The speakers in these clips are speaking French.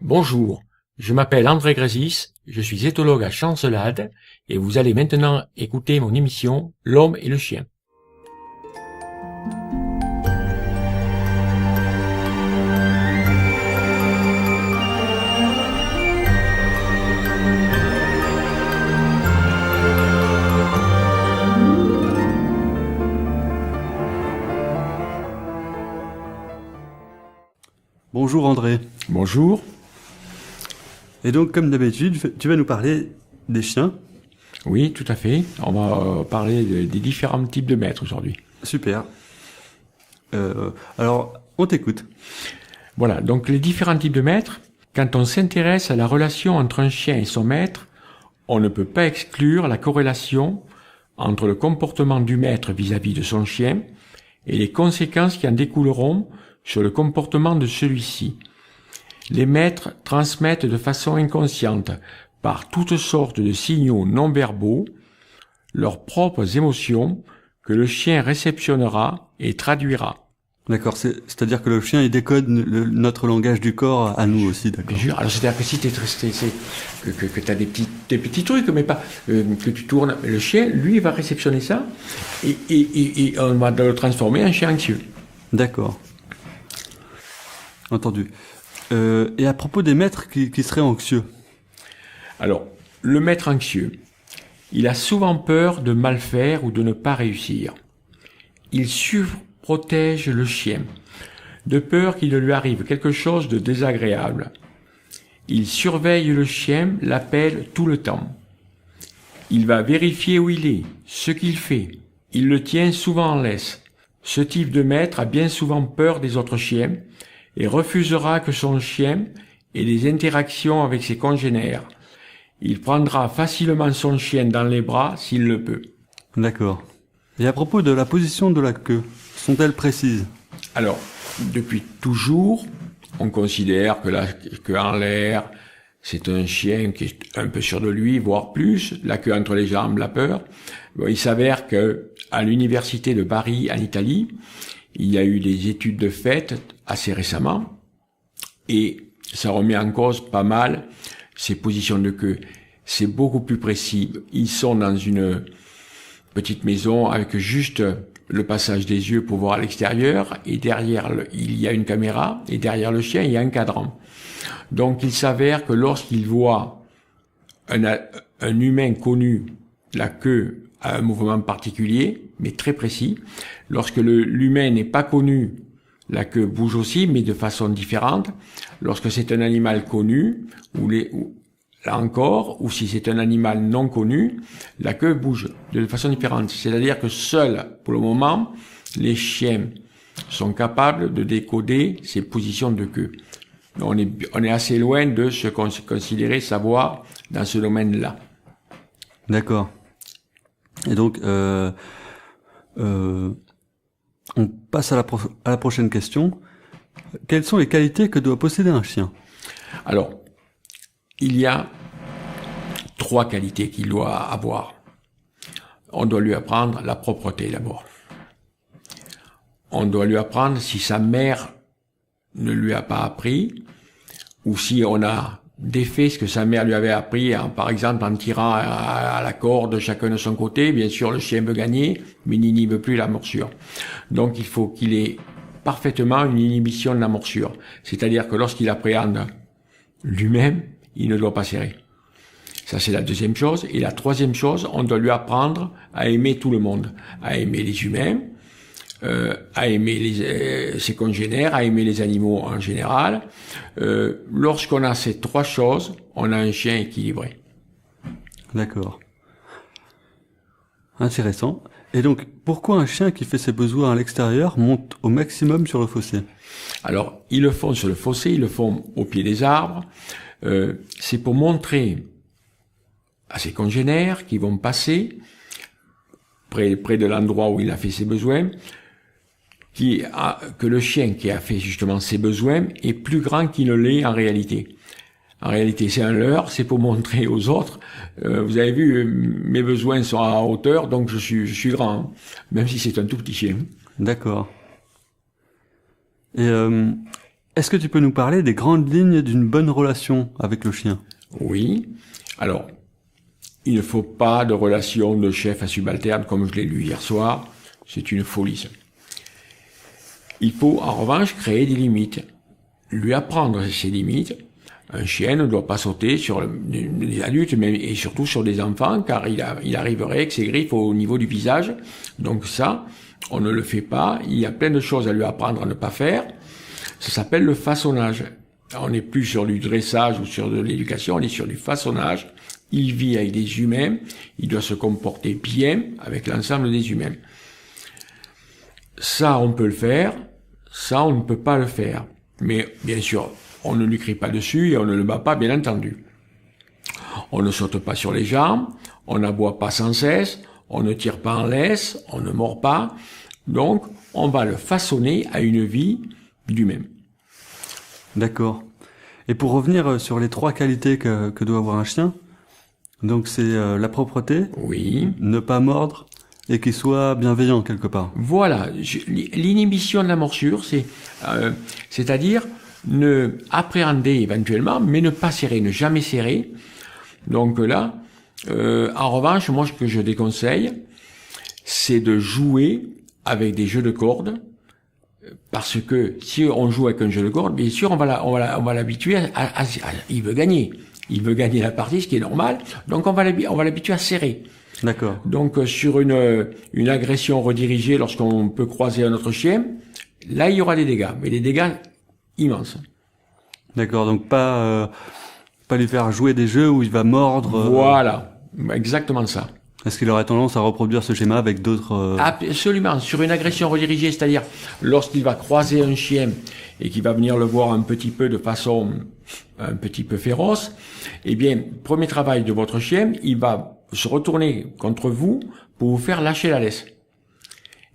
Bonjour, je m'appelle André Grésis, je suis éthologue à Chancelade et vous allez maintenant écouter mon émission L'homme et le chien. Bonjour André. Bonjour. Et donc, comme d'habitude, tu vas nous parler des chiens. Oui, tout à fait. On va parler des différents types de maîtres aujourd'hui. Super. Alors, on t'écoute. Voilà, donc les différents types de maîtres. Quand on s'intéresse à la relation entre un chien et son maître, on ne peut pas exclure la corrélation entre le comportement du maître vis-à-vis de son chien et les conséquences qui en découleront sur le comportement de celui-ci. Les maîtres transmettent de façon inconsciente, par toutes sortes de signaux non verbaux, leurs propres émotions que le chien réceptionnera et traduira. D'accord, c'est-à-dire que le chien, il décode notre langage du corps à nous aussi, d'accord. Bien sûr, alors c'est-à-dire que si que t'as des petits trucs, mais pas que tu tournes, le chien, lui, va réceptionner ça et on va le transformer en chien anxieux. D'accord. Entendu. Et à propos des maîtres qui seraient anxieux. Alors, le maître anxieux, il a souvent peur de mal faire ou de ne pas réussir. Il surprotège le chien, de peur qu'il ne lui arrive quelque chose de désagréable. Il surveille le chien, l'appelle tout le temps. Il va vérifier où il est, ce qu'il fait. Il le tient souvent en laisse. Ce type de maître a bien souvent peur des autres chiens et refusera que son chien ait des interactions avec ses congénères. Il prendra facilement son chien dans les bras s'il le peut. D'accord. Et à propos de la position de la queue, sont-elles précises? Alors, depuis toujours, on considère que la queue en l'air, c'est un chien qui est un peu sûr de lui, voire plus. La queue entre les jambes, la peur. Bon, il s'avère que à l'université de Bari, en Italie, il y a eu des études de fait assez récemment et ça remet en cause pas mal ces positions de queue. C'est beaucoup plus précis. Ils sont dans une petite maison avec juste le passage des yeux pour voir à l'extérieur et derrière il y a une caméra et derrière le chien il y a un cadran. Donc il s'avère que lorsqu'il voit un humain connu, la queue a un mouvement particulier, mais très précis. Lorsque l'humain n'est pas connu, la queue bouge aussi, mais de façon différente. Lorsque c'est un animal connu, là encore, ou si c'est un animal non connu, la queue bouge de façon différente. C'est-à-dire que seuls, pour le moment, les chiens sont capables de décoder ces positions de queue. On est assez loin de ce qu'on se considérait savoir dans ce domaine-là. D'accord. Et donc, on passe à la prochaine question. Quelles sont les qualités que doit posséder un chien? Alors, il y a 3 qualités qu'il doit avoir. On doit lui apprendre la propreté d'abord. On doit lui apprendre, si sa mère ne lui a pas appris, ou si on a défait ce que sa mère lui avait appris, par exemple en tirant à la corde chacun de son côté. Bien sûr, le chien veut gagner, mais il n'inhibe plus la morsure. Donc il faut qu'il ait parfaitement une inhibition de la morsure. C'est-à-dire que lorsqu'il appréhende lui-même, il ne doit pas serrer. Ça, c'est la deuxième chose. Et la troisième chose, on doit lui apprendre à aimer tout le monde, à aimer les humains, à aimer ses congénères, à aimer les animaux en général. Lorsqu'on a ces 3 choses, on a un chien équilibré. D'accord. Intéressant. Et donc, pourquoi un chien qui fait ses besoins à l'extérieur monte au maximum sur le fossé? Alors, ils le font sur le fossé, ils le font au pied des arbres. C'est pour montrer à ses congénères qui vont passer près de l'endroit où il a fait ses besoins, que le chien qui a fait justement ses besoins est plus grand qu'il ne l'est en réalité. En réalité, c'est un leurre, c'est pour montrer aux autres, vous avez vu, mes besoins sont à hauteur, donc je suis grand, même si c'est un tout petit chien. D'accord. Et Est-ce que tu peux nous parler des grandes lignes d'une bonne relation avec le chien? Oui. Alors, il ne faut pas de relation de chef à subalterne comme je l'ai lu hier soir. C'est une folie, ça. Il faut, en revanche, créer des limites. Lui apprendre ses limites. Un chien ne doit pas sauter sur les adultes, mais et surtout sur des enfants, car il arriverait que ses griffes au niveau du visage. Donc ça, on ne le fait pas. Il y a plein de choses à lui apprendre à ne pas faire. Ça s'appelle le façonnage. On n'est plus sur du dressage ou sur de l'éducation, on est sur du façonnage. Il vit avec des humains, il doit se comporter bien avec l'ensemble des humains. Ça, on peut le faire. Ça, on ne peut pas le faire. Mais, bien sûr, on ne lui crie pas dessus et on ne le bat pas, bien entendu. On ne saute pas sur les jambes, on n'aboie pas sans cesse, on ne tire pas en laisse, on ne mord pas. Donc, on va le façonner à une vie d'humain. D'accord. Et pour revenir sur les 3 qualités que doit avoir un chien, donc c'est la propreté, Oui. ne pas mordre et qu'il soit bienveillant quelque part. Voilà. L'inhibition de la morsure, c'est-à-dire ne appréhender éventuellement, mais ne pas serrer, ne jamais serrer. Donc là, en revanche, moi, ce que je déconseille, c'est de jouer avec des jeux de cordes, parce que si on joue avec un jeu de cordes, bien sûr, on va l'habituer il veut gagner. Il veut gagner la partie, ce qui est normal. Donc on va l'habituer à serrer. D'accord. Donc sur une agression redirigée, lorsqu'on peut croiser un autre chien, là il y aura des dégâts, mais des dégâts immenses. D'accord, donc pas lui faire jouer des jeux où il va mordre. Voilà, exactement ça. Est-ce qu'il aurait tendance à reproduire ce schéma avec d'autres... Absolument, sur une agression redirigée, c'est-à-dire lorsqu'il va croiser un chien et qu'il va venir le voir un petit peu de façon un petit peu féroce, eh bien, premier travail de votre chien, il va se retourner contre vous pour vous faire lâcher la laisse.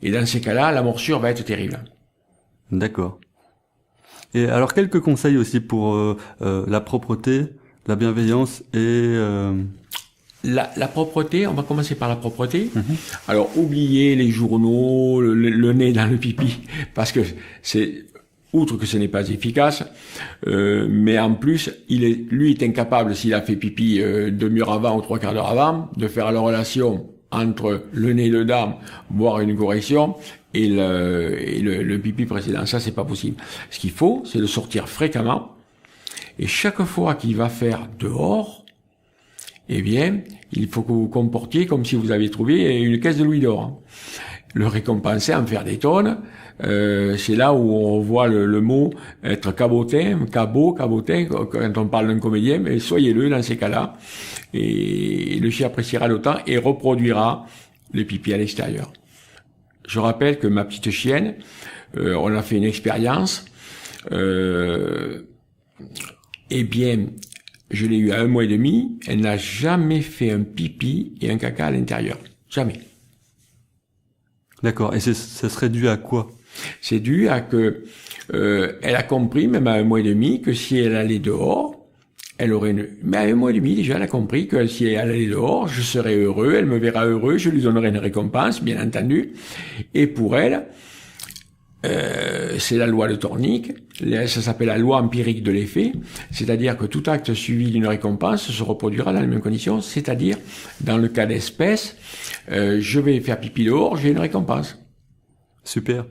Et dans ces cas-là, la morsure va être terrible. D'accord. Et alors, quelques conseils aussi pour la propreté, la bienveillance et... La propreté, on va commencer par la propreté. Alors, oubliez les journaux, le nez dans le pipi, parce que c'est, outre que ce n'est pas efficace, mais en plus, lui est incapable, s'il a fait pipi demi-heure avant ou 3/4 d'heure avant, de faire la relation entre le nez dedans, voire une correction, et le pipi précédent. Ça, c'est pas possible. Ce qu'il faut, c'est le sortir fréquemment, et chaque fois qu'il va faire dehors, eh bien, il faut que vous vous comportiez comme si vous aviez trouvé une caisse de louis d'or. Le récompenser, en faire des tonnes, c'est là où on voit le mot être cabotin, cabotin, quand on parle d'un comédien, mais soyez-le dans ces cas-là, et le chien appréciera d'autant et reproduira le pipi à l'extérieur. Je rappelle que ma petite chienne, on a fait une expérience, eh bien, je l'ai eu à 1 mois et demi, elle n'a jamais fait un pipi et un caca à l'intérieur. Jamais. D'accord. Et ça serait dû à quoi? C'est dû à que elle a compris, même à 1 mois et demi, que si elle allait dehors, elle aurait mais à 1 mois et demi déjà, elle a compris que si elle allait dehors, je serais heureux, elle me verra heureux, je lui donnerai une récompense, bien entendu. Et pour elle, c'est la loi de Tornick, ça s'appelle la loi empirique de l'effet, c'est-à-dire que tout acte suivi d'une récompense se reproduira dans les mêmes conditions, c'est-à-dire, dans le cas d'espèce, je vais faire pipi dehors, j'ai une récompense. Super.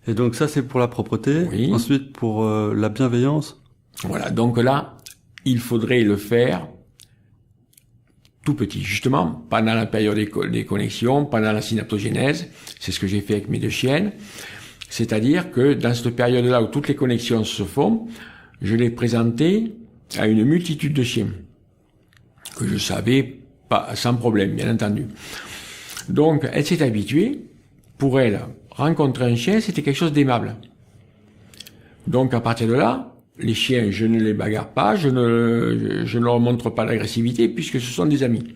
Et donc ça, c'est pour la propreté. Oui. Ensuite, pour la bienveillance. Voilà, donc là, il faudrait le faire tout petit, justement, pendant la période des connexions, pendant la synaptogénèse, c'est ce que j'ai fait avec mes 2 chiennes, c'est-à-dire que dans cette période-là où toutes les connexions se font, je l'ai présenté à une multitude de chiens, que je savais pas, sans problème, bien entendu. Donc, elle s'est habituée, pour elle, rencontrer un chien, c'était quelque chose d'aimable. Donc, à partir de là, les chiens, je ne les bagarre pas, je ne leur montre pas l'agressivité, puisque ce sont des amis.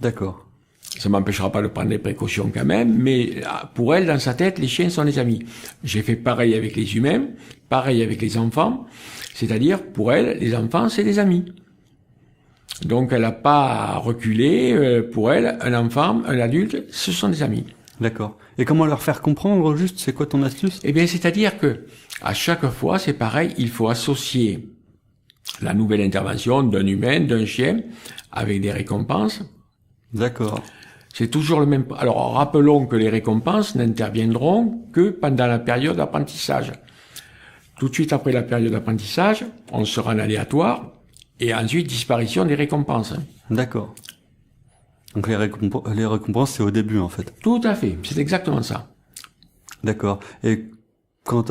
D'accord. Ça m'empêchera pas de prendre des précautions quand même, mais pour elle, dans sa tête, les chiens sont des amis. J'ai fait pareil avec les humains, pareil avec les enfants, c'est-à-dire, pour elle, les enfants, c'est des amis. Donc, elle n'a pas reculé, pour elle, un enfant, un adulte, ce sont des amis. D'accord. Et comment leur faire comprendre juste, c'est quoi ton astuce? Eh bien, c'est-à-dire que à chaque fois, c'est pareil, il faut associer la nouvelle intervention d'un humain, d'un chien, avec des récompenses. D'accord. C'est toujours le même. Alors, rappelons que les récompenses n'interviendront que pendant la période d'apprentissage. Tout de suite après la période d'apprentissage, on sera en aléatoire, et ensuite disparition des récompenses. D'accord. Donc les récompenses, c'est au début, en fait. Tout à fait, c'est exactement ça. D'accord. Et quant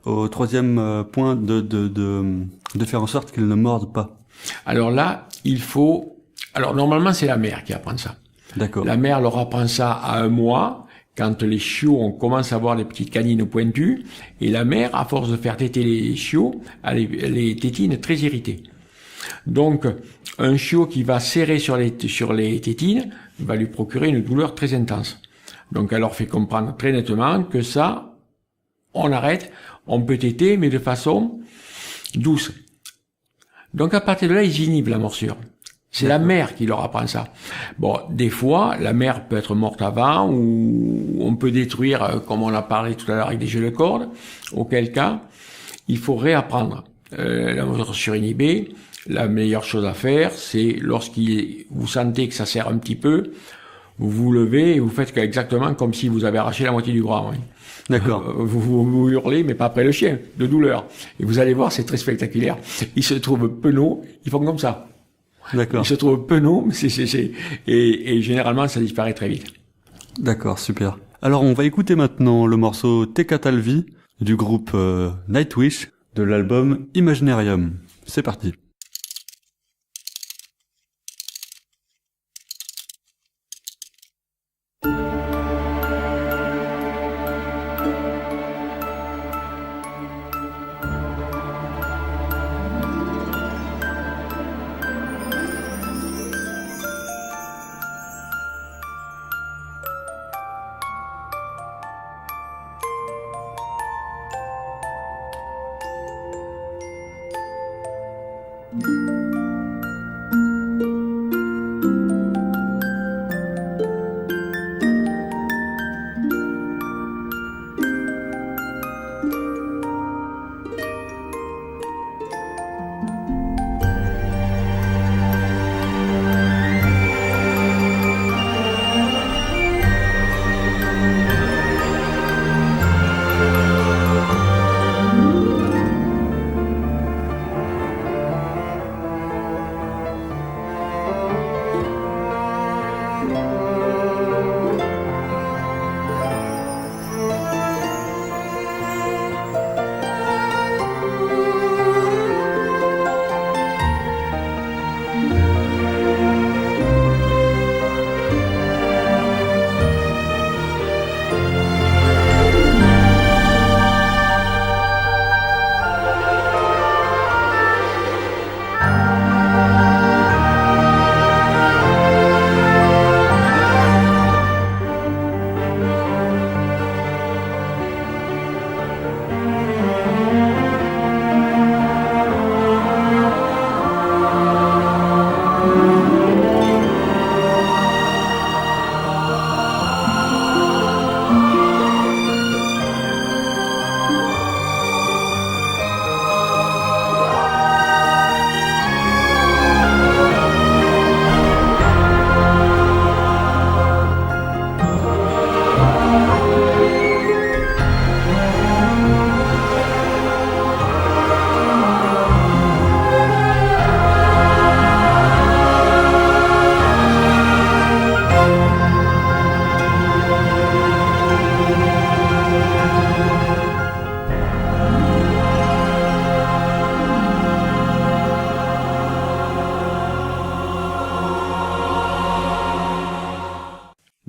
au troisième point de faire en sorte qu'ils ne mordent pas. Alors là, il faut... Alors normalement, c'est la mère qui apprend ça. D'accord. La mère leur apprend ça à 1 mois, quand les chiots, on commence à avoir des petites canines pointues, et la mère, à force de faire téter les chiots, elle les tétines très irritées. Donc, un chiot qui va serrer sur les tétines va lui procurer une douleur très intense. Donc, elle leur fait comprendre très nettement que ça, on arrête, on peut téter, mais de façon douce. Donc, à partir de là, ils inhibent la morsure. C'est la mère qui leur apprend ça. Bon, des fois, la mère peut être morte avant, ou on peut détruire, comme on a parlé tout à l'heure avec des jeux de cordes, auquel cas, il faut réapprendre la morsure inhibée. La meilleure chose à faire, c'est vous sentez que ça serre un petit peu, vous vous levez et vous faites exactement comme si vous avez arraché la moitié du bras. Oui. D'accord. Vous hurlez, mais pas après le chien, de douleur. Et vous allez voir, c'est très spectaculaire. Ils se trouvent penauds, ils font comme ça. D'accord. Ils se trouvent penauds, et généralement, ça disparaît très vite. D'accord, super. Alors, on va écouter maintenant le morceau Te Catalvi du groupe Nightwish de l'album Imaginarium. C'est parti.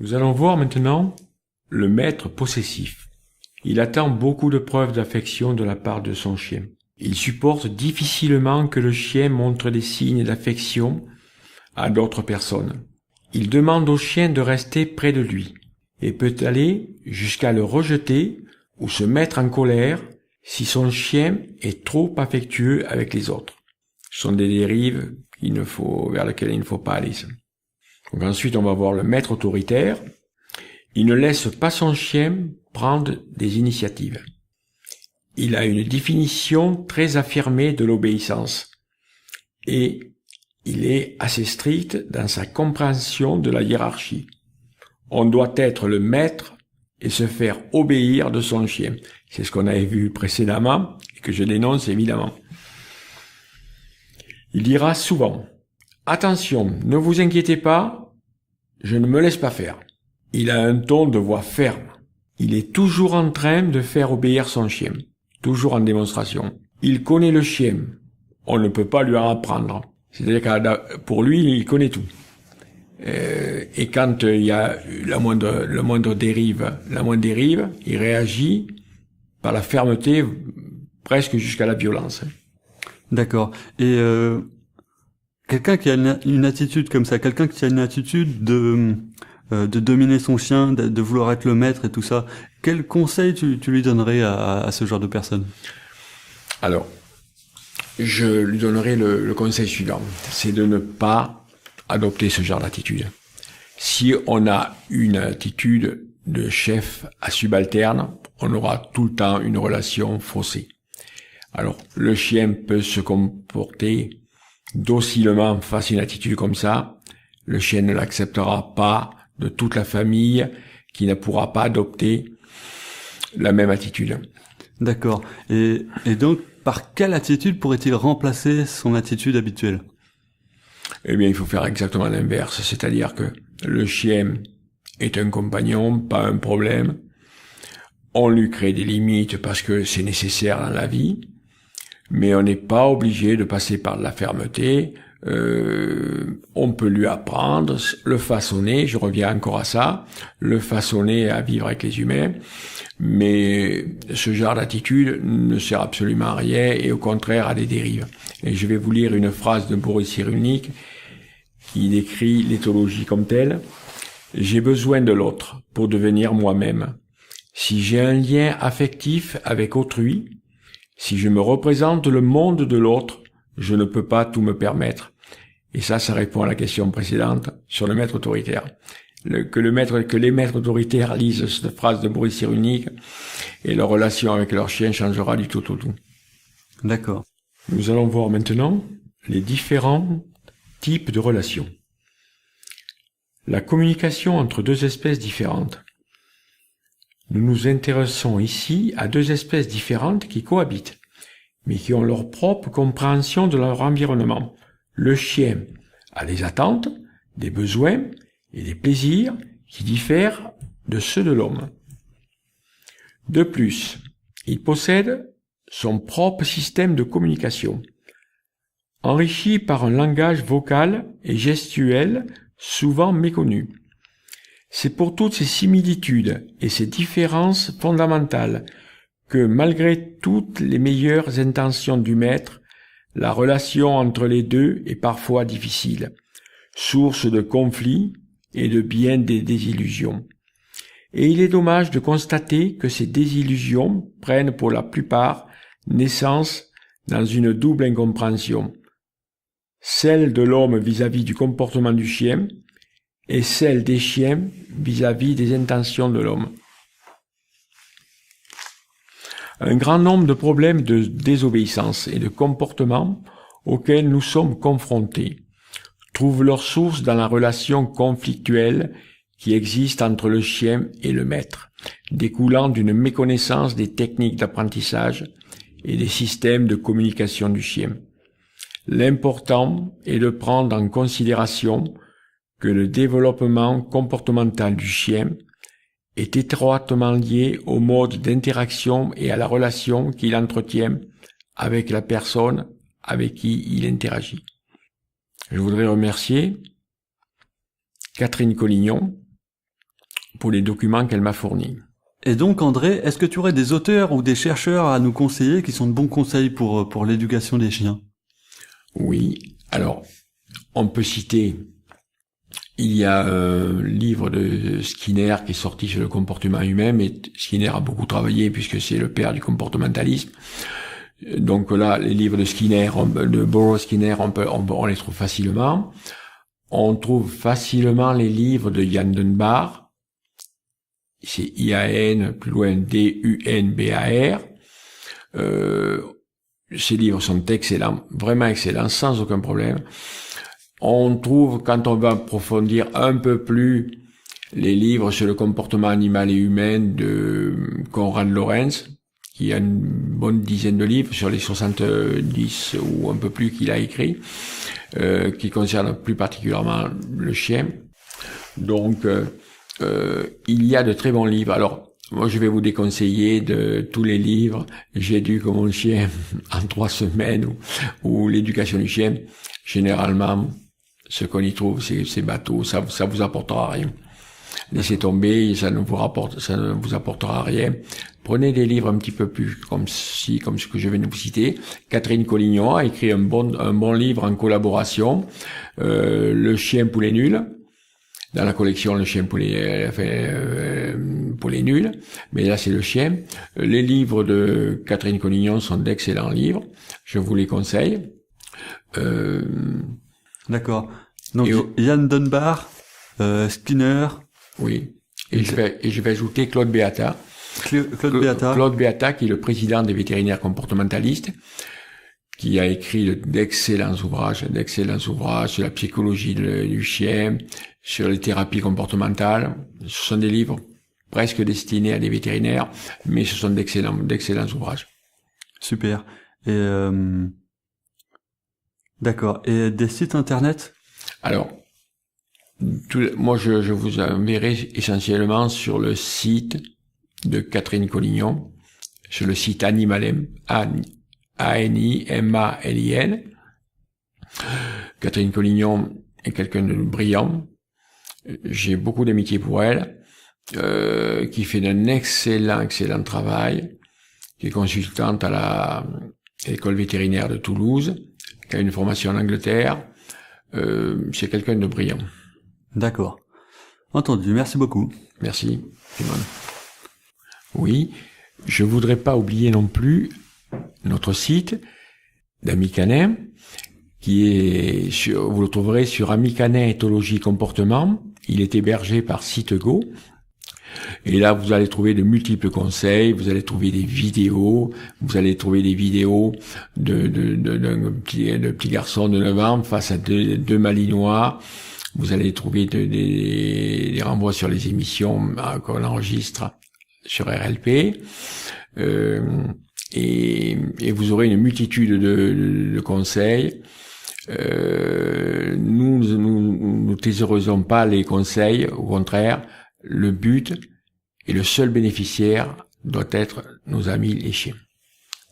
Nous allons voir maintenant le maître possessif. Il attend beaucoup de preuves d'affection de la part de son chien. Il supporte difficilement que le chien montre des signes d'affection à d'autres personnes. Il demande au chien de rester près de lui et peut aller jusqu'à le rejeter ou se mettre en colère si son chien est trop affectueux avec les autres. Ce sont des dérives vers lesquelles il ne faut pas aller. Donc ensuite, on va voir le maître autoritaire. Il ne laisse pas son chien prendre des initiatives. Il a une définition très affirmée de l'obéissance et il est assez strict dans sa compréhension de la hiérarchie. On doit être le maître et se faire obéir de son chien. C'est ce qu'on avait vu précédemment et que je dénonce évidemment. Il dira souvent « Attention, ne vous inquiétez pas, je ne me laisse pas faire ». Il a un ton de voix ferme. Il est toujours en train de faire obéir son chien, toujours en démonstration. Il connaît le chien, on ne peut pas lui en apprendre. C'est-à-dire que pour lui, il connaît tout. Et quand il y a la moindre dérive, il réagit par la fermeté, presque jusqu'à la violence. D'accord. Et quelqu'un qui a une attitude comme ça, quelqu'un qui a une attitude de dominer son chien, de vouloir être le maître et tout ça, quel conseil tu lui donnerais à ce genre de personne? Alors, je lui donnerai le conseil suivant, c'est de ne pas adopter ce genre d'attitude. Si on a une attitude de chef à subalterne, on aura tout le temps une relation faussée. Alors, le chien peut se comporter docilement face à une attitude comme ça. Le chien ne l'acceptera pas de toute la famille qui ne pourra pas adopter la même attitude. D'accord. Et donc, par quelle attitude pourrait-il remplacer son attitude habituelle? Eh bien, il faut faire exactement l'inverse. C'est-à-dire que le chien est un compagnon, pas un problème. On lui crée des limites parce que c'est nécessaire dans la vie. Mais on n'est pas obligé de passer par de la fermeté. On peut lui apprendre, le façonner, je reviens encore à ça, le façonner à vivre avec les humains. Mais ce genre d'attitude ne sert absolument à rien et au contraire à des dérives. Et je vais vous lire une phrase de Boris Cyrulnik qui décrit l'éthologie comme telle. « J'ai besoin de l'autre pour devenir moi-même. Si j'ai un lien affectif avec autrui, si je me représente le monde de l'autre, je ne peux pas tout me permettre. » Et ça répond à la question précédente sur le maître autoritaire. Que les maîtres autoritaires lisent cette phrase de Boris Cyrulnik et leur relation avec leur chien changera du tout au tout. D'accord. Nous allons voir maintenant les différents types de relations. La communication entre deux espèces différentes. Nous nous intéressons ici à deux espèces différentes qui cohabitent, mais qui ont leur propre compréhension de leur environnement. Le chien a des attentes, des besoins et des plaisirs qui diffèrent de ceux de l'homme. De plus, il possède son propre système de communication, enrichi par un langage vocal et gestuel souvent méconnu. C'est pour toutes ces similitudes et ces différences fondamentales que, malgré toutes les meilleures intentions du maître, la relation entre les deux est parfois difficile, source de conflits et de bien des désillusions. Et il est dommage de constater que ces désillusions prennent pour la plupart naissance dans une double incompréhension, celle de l'homme vis-à-vis du comportement du chien et celle des chiens vis-à-vis des intentions de l'homme. Un grand nombre de problèmes de désobéissance et de comportement auxquels nous sommes confrontés trouvent leur source dans la relation conflictuelle qui existe entre le chien et le maître, découlant d'une méconnaissance des techniques d'apprentissage et des systèmes de communication du chien. L'important est de prendre en considération que le développement comportemental du chien est étroitement lié au mode d'interaction et à la relation qu'il entretient avec la personne avec qui il interagit. Je voudrais remercier Catherine Collignon pour les documents qu'elle m'a fournis. Et donc André, est-ce que tu aurais des auteurs ou des chercheurs à nous conseiller qui sont de bons conseils pour l'éducation des chiens? Oui, alors on peut citer, il y a un livre de Skinner qui est sorti sur le comportement humain, mais Skinner a beaucoup travaillé puisque c'est le père du comportementalisme. Donc là, les livres de Skinner, de Burroughs Skinner, on les trouve facilement. On trouve facilement les livres de Jan Dunbar, c'est IAN, plus loin DUNBAR. Ces livres sont excellents, vraiment excellents, sans aucun problème. On trouve, quand on va approfondir un peu plus les livres sur le comportement animal et humain de Konrad Lorenz, qui a une bonne dizaine de livres sur les 70 ou un peu plus qu'il a écrit, qui concernent plus particulièrement le chien. Donc, il y a de très bons livres. Alors, moi, je vais vous déconseiller de tous les livres. J'ai éduqué mon chien en 3 semaines ou l'éducation du chien. Généralement, ce qu'on y trouve, c'est bateau. Ça vous apportera rien. Laissez tomber, ça ne vous apportera rien. Prenez des livres un petit peu plus comme ce que je viens de vous citer. Catherine Collignon a écrit un bon livre en collaboration, Le chien poulet nul. Dans la collection, le chien poulet nul. Mais là, c'est le chien. Les livres de Catherine Collignon sont d'excellents livres. Je vous les conseille. D'accord. Donc, Yann Dunbar, Skinner. Oui. Et je vais ajouter Claude Beata. Claude Beata. Claude Beata, qui est le président des vétérinaires comportementalistes, qui a écrit d'excellents ouvrages sur la psychologie du chien, sur les thérapies comportementales. Ce sont des livres presque destinés à des vétérinaires, mais ce sont d'excellents ouvrages. Super. Et d'accord. Et des sites internet? Alors, moi, je vous enverrai essentiellement sur le site de Catherine Collignon, sur le site Animalin, ANIMALIN. Catherine Collignon est quelqu'un de brillant. J'ai beaucoup d'amitié pour elle, qui fait d'un excellent travail, qui est consultante à l'école vétérinaire de Toulouse, qui a une formation en Angleterre. C'est quelqu'un de brillant. D'accord. Entendu, merci beaucoup. Merci, Simone. Oui, je voudrais pas oublier non plus notre site d'Ami Canin, vous le trouverez sur Ami Canin Éthologie Comportement. Il est hébergé par Sitego. Et là, vous allez trouver de multiples conseils, vous allez trouver des vidéos, d'un petit garçon de 9 ans face à deux malinois. Vous allez trouver des renvois sur les émissions qu'on enregistre sur RLP. Et vous aurez une multitude de conseils. Nous ne thésaurisons pas les conseils, au contraire, le but et le seul bénéficiaire doit être nos amis les chiens.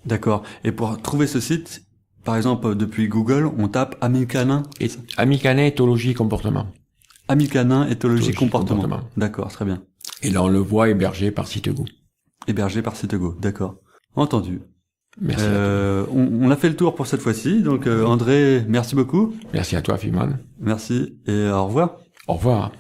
D'accord. Et pour trouver ce site, par exemple, depuis Google, on tape Ami Canin. Ami Canin Éthologie Comportement. Ami Canin Éthologie Comportement. D'accord, très bien. Et là, on le voit hébergé par Sitego. Hébergé par Sitego, d'accord. Entendu. Merci. On a fait le tour pour cette fois-ci. Donc, André, merci beaucoup. Merci à toi, Fimon. Merci et au revoir. Au revoir.